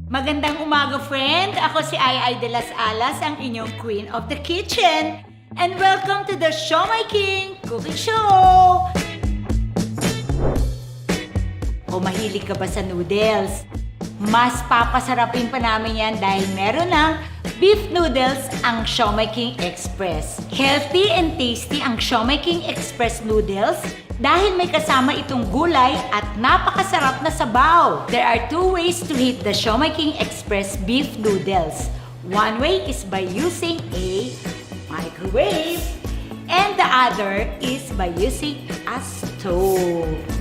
Magandang umaga, friend! Ako si Ai de las Alas, ang inyong Queen of the Kitchen. And welcome to the Siomai King Cooking Show! O mahilig ka ba sa noodles? Mas papasarapin pa namin yan dahil meron ng beef noodles ang Siomai King Express. Healthy and tasty ang Siomai King Express noodles dahil may kasama itong gulay at napakasarap na sabaw. There are two ways to heat the Siomai King Express beef noodles. One way is by using a microwave and the other is by using a stove.